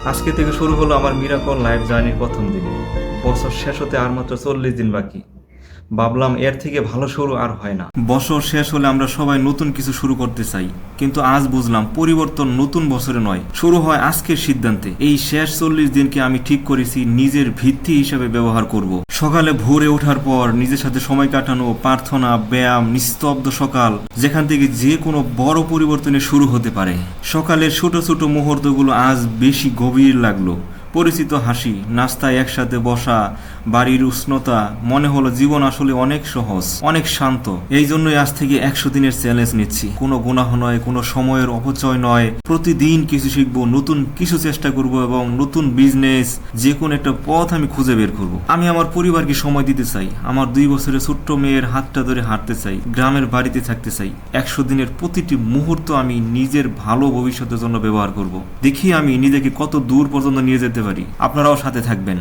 আজকে থেকে শুরু হলো আমার মিরাকল লাইফ জার্নির প্রথম দিন। বছর শেষ হতে আর মাত্র 40 দিন বাকি। ভাবলাম এর থেকে ভালো শুরু আর হয় না। বছর শেষ হলে আমরা সবাই নতুন কিছু শুরু করতে চাই, কিন্তু আজ বুঝলাম পরিবর্তন নতুন বছরে নয়, শুরু হয় আজকের সিদ্ধান্তে। এই শেষ 40 দিনকে আমি ঠিক করেছি নিজের ভিত্তি হিসেবে ব্যবহার করব। সকালে ভোরে ওঠার পর নিজের সাথে সময় কাটানো, প্রার্থনা, ব্যায়াম, নিস্তব্ধ সকাল, যেখান থেকে যে কোনো বড় পরিবর্তনের শুরু হতে পারে। সকালের ছোট ছোট মুহূর্তগুলো আজ বেশি গভীর লাগলো। পরিচিত হাসি, নাস্তায় একসাথে বসা, বাড়ির উষ্ণতা, মনে হলো জীবন আসলে অনেক সহজ, অনেক শান্ত। এই জন্যই আজ থেকে 100 দিনের চ্যালেঞ্জ নিচ্ছি। কোনো গুনাহ নয়, কোনো সময়ের অপচয় নয়। প্রতিদিন কিছু শিখবো, নতুন কিছু চেষ্টা করব এবং নতুন বিজনেস, যে কোনো একটা পথ আমি খুঁজে বের করব। আমি আমার পরিবারকে সময় দিতে চাই, আমার 2 বছরের ছোট্ট মেয়ের হাতটা ধরে হাঁটতে চাই, গ্রামের বাড়িতে থাকতে চাই। 100 দিনের প্রতিটি মুহূর্ত আমি নিজের ভালো ভবিষ্যতের জন্য ব্যবহার করব। দেখি আমি নিজেকে কত দূর পর্যন্ত নিয়ে যেতে পারি। আপনারাও সাথে থাকবেন।